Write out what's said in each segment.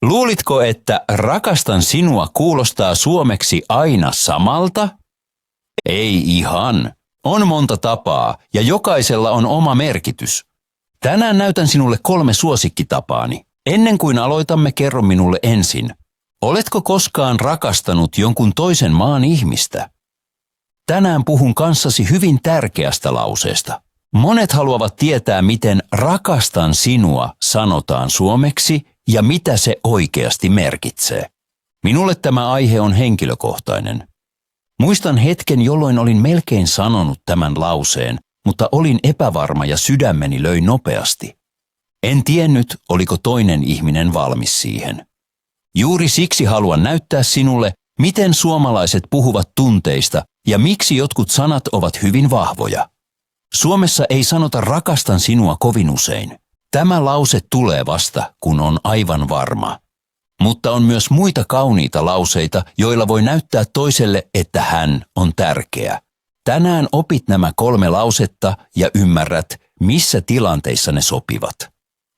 Luulitko, että rakastan sinua kuulostaa suomeksi aina samalta? Ei ihan. On monta tapaa ja jokaisella on oma merkitys. Tänään näytän sinulle 3 suosikkitapaani. Ennen kuin aloitamme, kerro minulle ensin. Oletko koskaan rakastanut jonkun toisen maan ihmistä? Tänään puhun kanssasi hyvin tärkeästä lauseesta. Monet haluavat tietää, miten rakastan sinua sanotaan suomeksi ja mitä se oikeasti merkitsee. Minulle tämä aihe on henkilökohtainen. Muistan hetken, jolloin olin melkein sanonut tämän lauseen, mutta olin epävarma ja sydämeni löi nopeasti. En tiennyt, oliko toinen ihminen valmis siihen. Juuri siksi haluan näyttää sinulle, miten suomalaiset puhuvat tunteista ja miksi jotkut sanat ovat hyvin vahvoja. Suomessa ei sanota rakastan sinua kovin usein. Tämä lause tulee vasta, kun on aivan varma. Mutta on myös muita kauniita lauseita, joilla voi näyttää toiselle, että hän on tärkeä. Tänään opit nämä 3 lausetta ja ymmärrät, missä tilanteissa ne sopivat.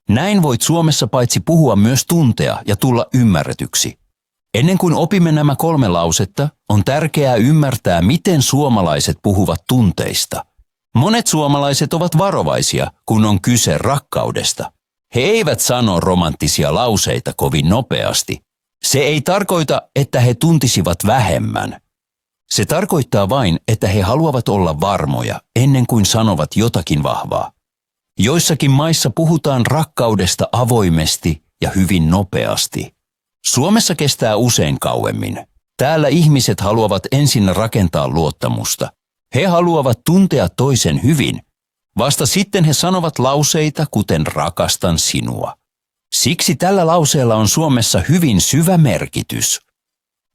Näin voit Suomessa paitsi puhua myös tuntea ja tulla ymmärretyksi. Ennen kuin opimme nämä 3 lausetta, on tärkeää ymmärtää, miten suomalaiset puhuvat tunteista. Monet suomalaiset ovat varovaisia, kun on kyse rakkaudesta. He eivät sano romanttisia lauseita kovin nopeasti. Se ei tarkoita, että he tuntisivat vähemmän. Se tarkoittaa vain, että he haluavat olla varmoja ennen kuin sanovat jotakin vahvaa. Joissakin maissa puhutaan rakkaudesta avoimesti ja hyvin nopeasti. Suomessa kestää usein kauemmin. Täällä ihmiset haluavat ensin rakentaa luottamusta. He haluavat tuntea toisen hyvin. Vasta sitten he sanovat lauseita, kuten rakastan sinua. Siksi tällä lauseella on Suomessa hyvin syvä merkitys.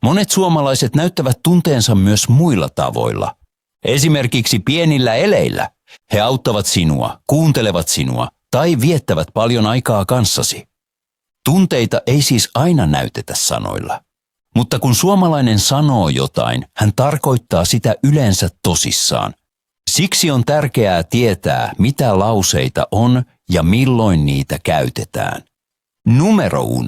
Monet suomalaiset näyttävät tunteensa myös muilla tavoilla. Esimerkiksi pienillä eleillä. He auttavat sinua, kuuntelevat sinua tai viettävät paljon aikaa kanssasi. Tunteita ei siis aina näytetä sanoilla. Mutta kun suomalainen sanoo jotain, hän tarkoittaa sitä yleensä tosissaan. Siksi on tärkeää tietää, mitä lauseita on ja milloin niitä käytetään. Numero 1.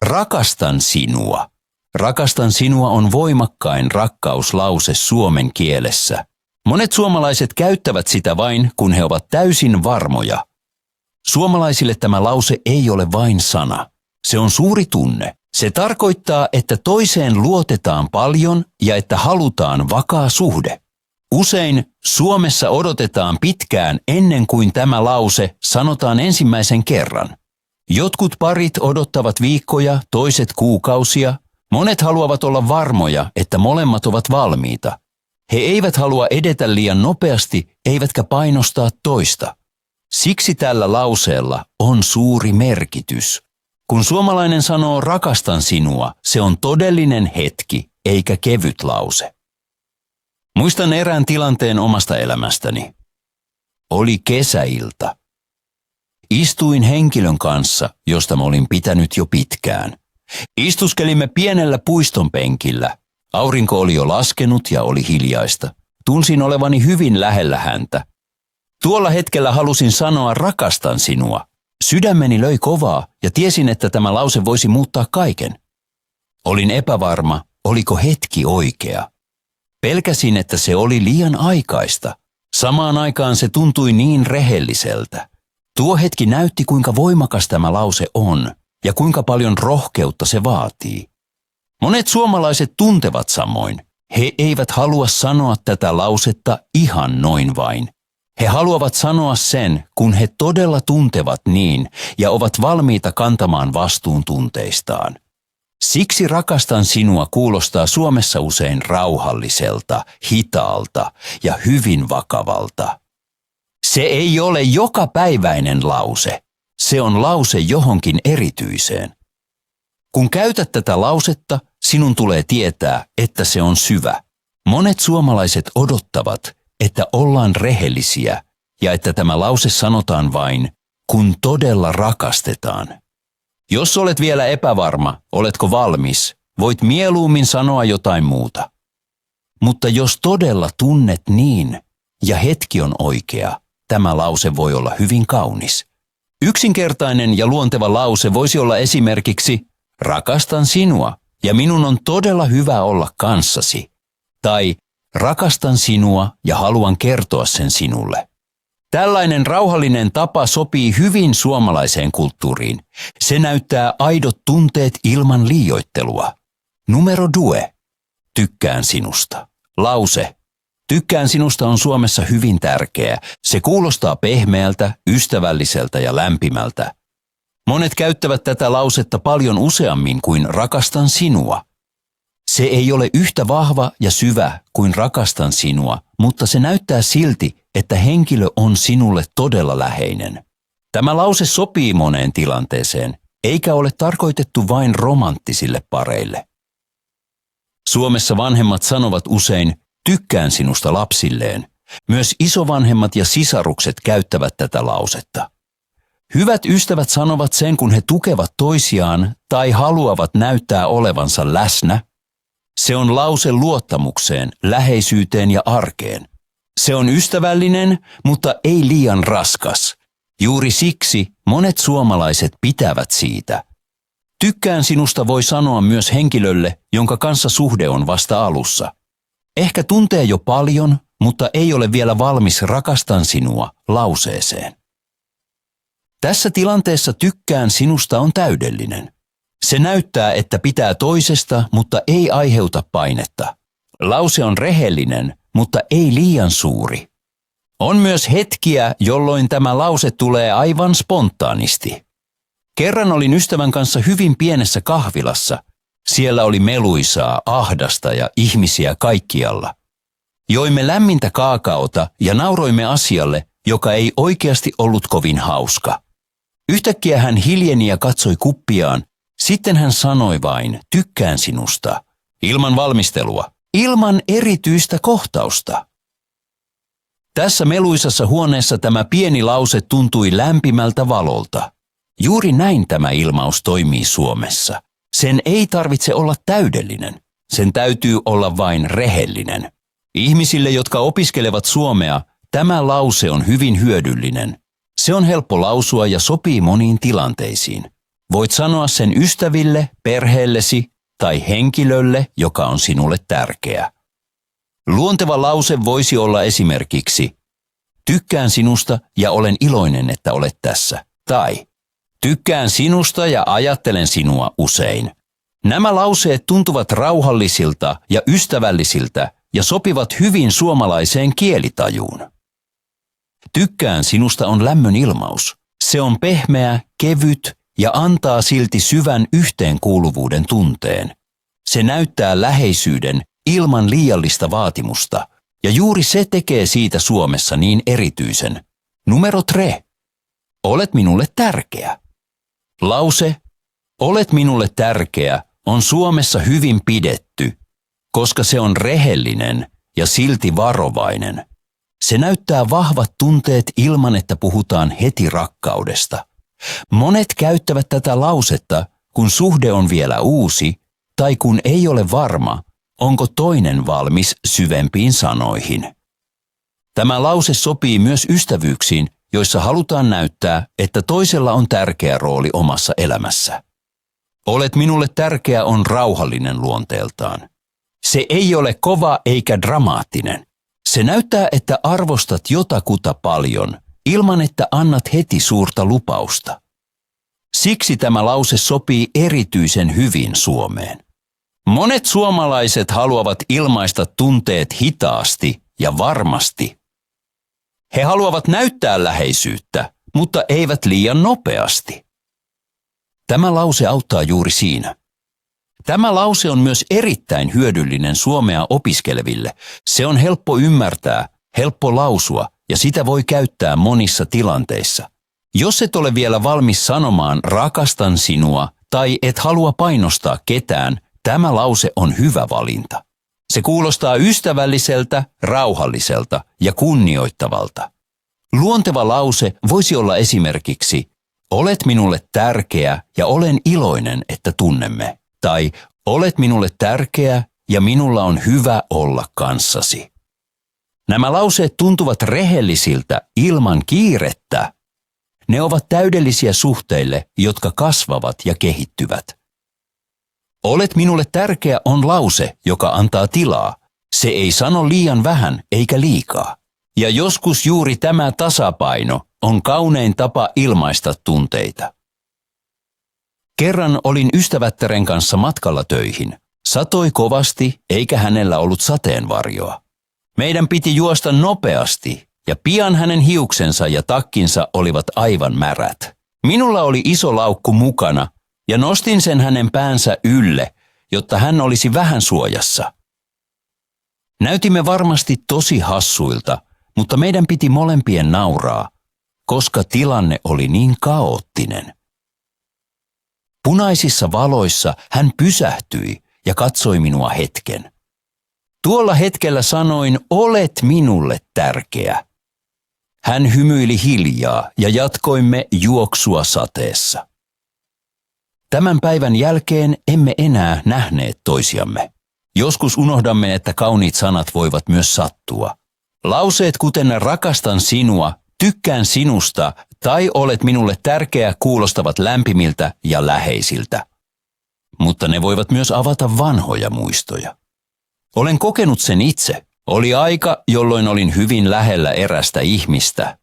Rakastan sinua. Rakastan sinua on voimakkain rakkauslause suomen kielessä. Monet suomalaiset käyttävät sitä vain, kun he ovat täysin varmoja. Suomalaisille tämä lause ei ole vain sana. Se on suuri tunne. Se tarkoittaa, että toiseen luotetaan paljon ja että halutaan vakaa suhde. Usein Suomessa odotetaan pitkään ennen kuin tämä lause sanotaan ensimmäisen kerran. Jotkut parit odottavat viikkoja, toiset kuukausia. Monet haluavat olla varmoja, että molemmat ovat valmiita. He eivät halua edetä liian nopeasti, eivätkä painostaa toista. Siksi tällä lauseella on suuri merkitys. Kun suomalainen sanoo rakastan sinua, se on todellinen hetki, eikä kevyt lause. Muistan erään tilanteen omasta elämästäni. Oli kesäilta. Istuin henkilön kanssa, josta mä olin pitänyt jo pitkään. Istuskelimme pienellä puiston penkillä. Aurinko oli jo laskenut ja oli hiljaista. Tunsin olevani hyvin lähellä häntä. Tuolla hetkellä halusin sanoa rakastan sinua. Sydämeni löi kovaa ja tiesin, että tämä lause voisi muuttaa kaiken. Olin epävarma, oliko hetki oikea. Pelkäsin, että se oli liian aikaista. Samaan aikaan se tuntui niin rehelliseltä. Tuo hetki näytti, kuinka voimakas tämä lause on ja kuinka paljon rohkeutta se vaatii. Monet suomalaiset tuntevat samoin. He eivät halua sanoa tätä lausetta ihan noin vain. He haluavat sanoa sen, kun he todella tuntevat niin ja ovat valmiita kantamaan vastuun tunteistaan. Siksi rakastan sinua kuulostaa Suomessa usein rauhalliselta, hitaalta ja hyvin vakavalta. Se ei ole jokapäiväinen lause. Se on lause johonkin erityiseen. Kun käytät tätä lausetta, sinun tulee tietää, että se on syvä. Monet suomalaiset odottavat, että ollaan rehellisiä ja että tämä lause sanotaan vain, kun todella rakastetaan. Jos olet vielä epävarma, oletko valmis, voit mieluummin sanoa jotain muuta. Mutta jos todella tunnet niin ja hetki on oikea, tämä lause voi olla hyvin kaunis. Yksinkertainen ja luonteva lause voisi olla esimerkiksi rakastan sinua ja minun on todella hyvä olla kanssasi. Tai rakastan sinua ja haluan kertoa sen sinulle. Tällainen rauhallinen tapa sopii hyvin suomalaiseen kulttuuriin. Se näyttää aidot tunteet ilman liioittelua. Numero 2. Tykkään sinusta. Lause. Tykkään sinusta on Suomessa hyvin tärkeä. Se kuulostaa pehmeältä, ystävälliseltä ja lämpimältä. Monet käyttävät tätä lausetta paljon useammin kuin rakastan sinua. Se ei ole yhtä vahva ja syvä kuin rakastan sinua, mutta se näyttää silti, että henkilö on sinulle todella läheinen. Tämä lause sopii moneen tilanteeseen, eikä ole tarkoitettu vain romanttisille pareille. Suomessa vanhemmat sanovat usein, tykkään sinusta lapsilleen. Myös isovanhemmat ja sisarukset käyttävät tätä lausetta. Hyvät ystävät sanovat sen, kun he tukevat toisiaan tai haluavat näyttää olevansa läsnä. Se on lause luottamukseen, läheisyyteen ja arkeen. Se on ystävällinen, mutta ei liian raskas. Juuri siksi monet suomalaiset pitävät siitä. Tykkään sinusta voi sanoa myös henkilölle, jonka kanssa suhde on vasta alussa. Ehkä tuntee jo paljon, mutta ei ole vielä valmis rakastan sinua lauseeseen. Tässä tilanteessa tykkään sinusta on täydellinen. Se näyttää, että pitää toisesta, mutta ei aiheuta painetta. Lause on rehellinen, mutta ei liian suuri. On myös hetkiä, jolloin tämä lause tulee aivan spontaanisti. Kerran olin ystävän kanssa hyvin pienessä kahvilassa. Siellä oli meluisaa, ahdasta ja ihmisiä kaikkialla. Joimme lämmintä kaakaota ja nauroimme asialle, joka ei oikeasti ollut kovin hauska. Yhtäkkiä hän hiljeni ja katsoi kuppiaan. Sitten hän sanoi vain, tykkään sinusta, ilman valmistelua, ilman erityistä kohtausta. Tässä meluisassa huoneessa tämä pieni lause tuntui lämpimältä valolta. Juuri näin tämä ilmaus toimii Suomessa. Sen ei tarvitse olla täydellinen. Sen täytyy olla vain rehellinen. Ihmisille, jotka opiskelevat suomea, tämä lause on hyvin hyödyllinen. Se on helppo lausua ja sopii moniin tilanteisiin. Voit sanoa sen ystäville, perheellesi tai henkilölle, joka on sinulle tärkeä. Luonteva lause voisi olla esimerkiksi tykkään sinusta ja olen iloinen, että olet tässä. Tai tykkään sinusta ja ajattelen sinua usein. Nämä lauseet tuntuvat rauhallisilta ja ystävällisiltä ja sopivat hyvin suomalaiseen kielitajuun. Tykkään sinusta on lämmön ilmaus. Se on pehmeä, kevyt ja antaa silti syvän yhteenkuuluvuuden tunteen. Se näyttää läheisyyden ilman liiallista vaatimusta, ja juuri se tekee siitä Suomessa niin erityisen. Numero 3. Olet minulle tärkeä. Lause, olet minulle tärkeä, on Suomessa hyvin pidetty, koska se on rehellinen ja silti varovainen. Se näyttää vahvat tunteet ilman, että puhutaan heti rakkaudesta. Monet käyttävät tätä lausetta, kun suhde on vielä uusi tai kun ei ole varma, onko toinen valmis syvempiin sanoihin. Tämä lause sopii myös ystävyyksiin, joissa halutaan näyttää, että toisella on tärkeä rooli omassa elämässä. Olet minulle tärkeä on rauhallinen luonteeltaan. Se ei ole kova eikä dramaattinen. Se näyttää, että arvostat jotakuta paljon, ilman että annat heti suurta lupausta. Siksi tämä lause sopii erityisen hyvin Suomeen. Monet suomalaiset haluavat ilmaista tunteet hitaasti ja varmasti. He haluavat näyttää läheisyyttä, mutta eivät liian nopeasti. Tämä lause auttaa juuri siinä. Tämä lause on myös erittäin hyödyllinen suomea opiskeleville. Se on helppo ymmärtää, helppo lausua ja sitä voi käyttää monissa tilanteissa. Jos et ole vielä valmis sanomaan rakastan sinua tai et halua painostaa ketään, tämä lause on hyvä valinta. Se kuulostaa ystävälliseltä, rauhalliselta ja kunnioittavalta. Luonteva lause voisi olla esimerkiksi olet minulle tärkeä ja olen iloinen, että tunnemme. Tai olet minulle tärkeä ja minulla on hyvä olla kanssasi. Nämä lauseet tuntuvat rehellisiltä ilman kiirettä. Ne ovat täydellisiä suhteille, jotka kasvavat ja kehittyvät. Olet minulle tärkeä on lause, joka antaa tilaa. Se ei sano liian vähän eikä liikaa. Ja joskus juuri tämä tasapaino on kaunein tapa ilmaista tunteita. Kerran olin ystävättären kanssa matkalla töihin. Satoi kovasti, eikä hänellä ollut sateenvarjoa. Meidän piti juosta nopeasti, ja pian hänen hiuksensa ja takkinsa olivat aivan märät. Minulla oli iso laukku mukana, ja nostin sen hänen päänsä ylle, jotta hän olisi vähän suojassa. Näytimme varmasti tosi hassuilta, mutta meidän piti molempien nauraa, koska tilanne oli niin kaoottinen. Punaisissa valoissa hän pysähtyi ja katsoi minua hetken. Tuolla hetkellä sanoin, olet minulle tärkeä. Hän hymyili hiljaa ja jatkoimme juoksua sateessa. Tämän päivän jälkeen emme enää nähneet toisiamme. Joskus unohdamme, että kauniit sanat voivat myös sattua. Lauseet kuten rakastan sinua, tykkään sinusta tai olet minulle tärkeä kuulostavat lämpimiltä ja läheisiltä. Mutta ne voivat myös avata vanhoja muistoja. Olen kokenut sen itse. Oli aika, jolloin olin hyvin lähellä erästä ihmistä.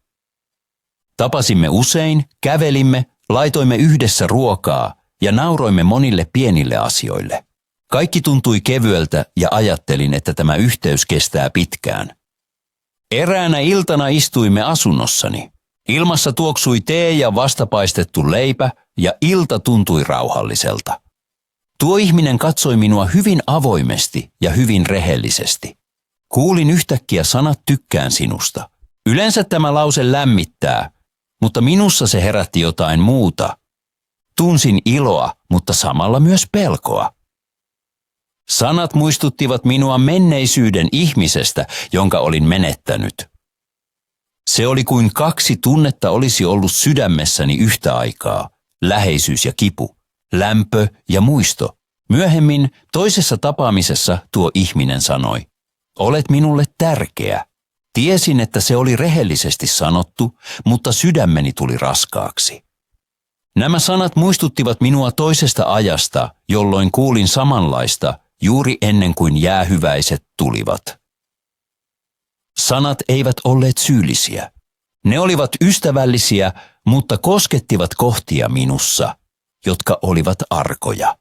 Tapasimme usein, kävelimme, laitoimme yhdessä ruokaa ja nauroimme monille pienille asioille. Kaikki tuntui kevyeltä ja ajattelin, että tämä yhteys kestää pitkään. Eräänä iltana istuimme asunnossani. Ilmassa tuoksui tee ja vastapaistettu leipä ja ilta tuntui rauhalliselta. Tuo ihminen katsoi minua hyvin avoimesti ja hyvin rehellisesti. Kuulin yhtäkkiä sanat tykkään sinusta. Yleensä tämä lause lämmittää, mutta minussa se herätti jotain muuta. Tunsin iloa, mutta samalla myös pelkoa. Sanat muistuttivat minua menneisyyden ihmisestä, jonka olin menettänyt. Se oli kuin kaksi tunnetta olisi ollut sydämessäni yhtä aikaa, läheisyys ja kipu, lämpö ja muisto. Myöhemmin toisessa tapaamisessa tuo ihminen sanoi, olet minulle tärkeä. Tiesin, että se oli rehellisesti sanottu, mutta sydämeni tuli raskaaksi. Nämä sanat muistuttivat minua toisesta ajasta, jolloin kuulin samanlaista juuri ennen kuin jäähyväiset tulivat. Sanat eivät olleet syyllisiä. Ne olivat ystävällisiä, mutta koskettivat kohtia minussa, jotka olivat arkoja.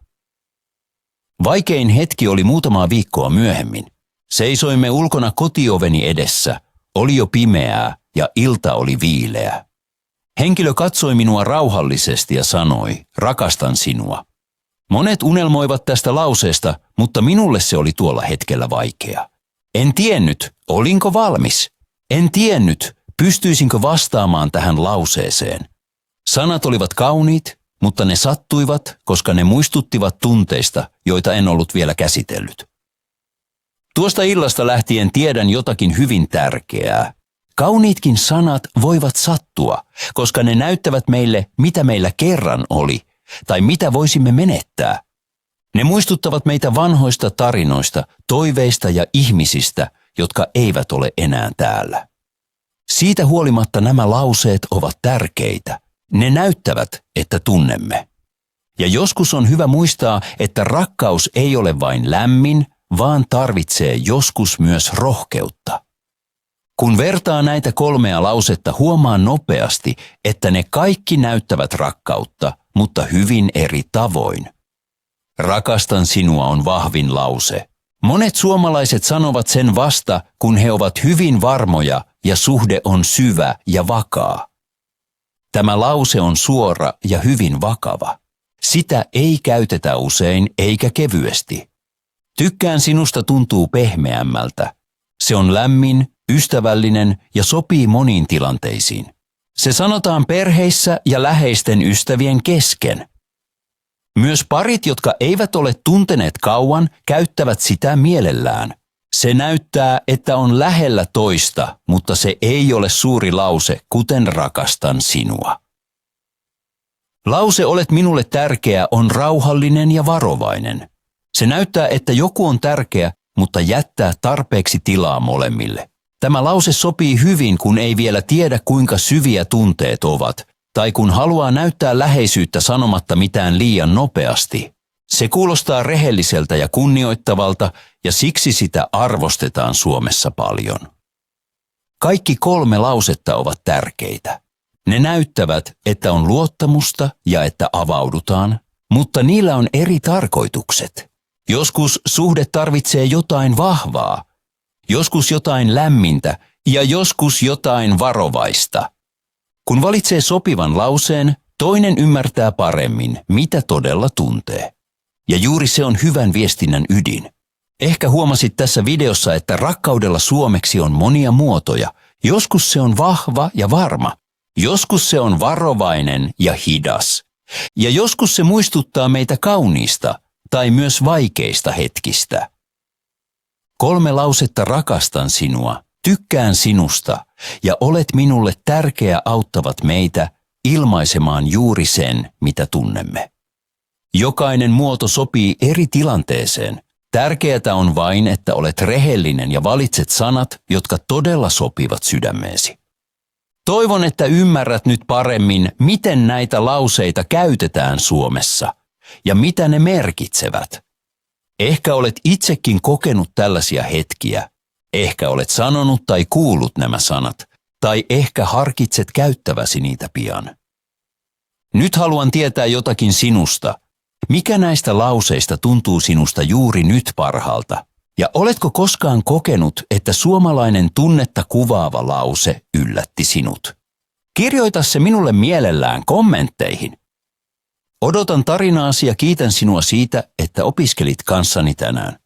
Vaikein hetki oli muutamaa viikkoa myöhemmin. Seisoimme ulkona kotioveni edessä. Oli jo pimeää ja ilta oli viileä. Henkilö katsoi minua rauhallisesti ja sanoi, rakastan sinua. Monet unelmoivat tästä lauseesta, mutta minulle se oli tuolla hetkellä vaikea. En tiennyt, olinko valmis. En tiennyt, pystyisinkö vastaamaan tähän lauseeseen. Sanat olivat kauniit, mutta ne sattuivat, koska ne muistuttivat tunteista, joita en ollut vielä käsitellyt. Tuosta illasta lähtien tiedän jotakin hyvin tärkeää. Kauniitkin sanat voivat sattua, koska ne näyttävät meille, mitä meillä kerran oli, tai mitä voisimme menettää. Ne muistuttavat meitä vanhoista tarinoista, toiveista ja ihmisistä, jotka eivät ole enää täällä. Siitä huolimatta nämä lauseet ovat tärkeitä. Ne näyttävät, että tunnemme. Ja joskus on hyvä muistaa, että rakkaus ei ole vain lämmin, vaan tarvitsee joskus myös rohkeutta. Kun vertaa näitä kolmea lausetta, huomaa nopeasti, että ne kaikki näyttävät rakkautta, mutta hyvin eri tavoin. Rakastan sinua on vahvin lause. Monet suomalaiset sanovat sen vasta, kun he ovat hyvin varmoja ja suhde on syvä ja vakaa. Tämä lause on suora ja hyvin vakava. Sitä ei käytetä usein eikä kevyesti. Tykkään sinusta tuntuu pehmeämmältä. Se on lämmin, ystävällinen ja sopii moniin tilanteisiin. Se sanotaan perheissä ja läheisten ystävien kesken. Myös parit, jotka eivät ole tunteneet kauan, käyttävät sitä mielellään. Se näyttää, että on lähellä toista, mutta se ei ole suuri lause, kuten rakastan sinua. Lause olet minulle tärkeä on rauhallinen ja varovainen. Se näyttää, että joku on tärkeä, mutta jättää tarpeeksi tilaa molemmille. Tämä lause sopii hyvin, kun ei vielä tiedä, kuinka syviä tunteet ovat, tai kun haluaa näyttää läheisyyttä sanomatta mitään liian nopeasti. Se kuulostaa rehelliseltä ja kunnioittavalta ja siksi sitä arvostetaan Suomessa paljon. Kaikki 3 lausetta ovat tärkeitä. Ne näyttävät, että on luottamusta ja että avaudutaan, mutta niillä on eri tarkoitukset. Joskus suhde tarvitsee jotain vahvaa, joskus jotain lämmintä ja joskus jotain varovaista. Kun valitsee sopivan lauseen, toinen ymmärtää paremmin, mitä todella tuntee. Ja juuri se on hyvän viestinnän ydin. Ehkä huomasit tässä videossa, että rakkaudella suomeksi on monia muotoja. Joskus se on vahva ja varma. Joskus se on varovainen ja hidas. Ja joskus se muistuttaa meitä kauniista tai myös vaikeista hetkistä. 3 lausetta rakastan sinua, tykkään sinusta ja olet minulle tärkeä auttavat meitä ilmaisemaan juuri sen, mitä tunnemme. Jokainen muoto sopii eri tilanteeseen. Tärkeää on vain, että olet rehellinen ja valitset sanat, jotka todella sopivat sydämeesi. Toivon, että ymmärrät nyt paremmin, miten näitä lauseita käytetään Suomessa ja mitä ne merkitsevät. Ehkä olet itsekin kokenut tällaisia hetkiä. Ehkä olet sanonut tai kuullut nämä sanat, tai ehkä harkitset käyttäväsi niitä pian. Nyt haluan tietää jotakin sinusta. Mikä näistä lauseista tuntuu sinusta juuri nyt parhaalta? Ja oletko koskaan kokenut, että suomalainen tunnetta kuvaava lause yllätti sinut? Kirjoita se minulle mielellään kommentteihin. Odotan tarinaasi ja kiitän sinua siitä, että opiskelit kanssani tänään.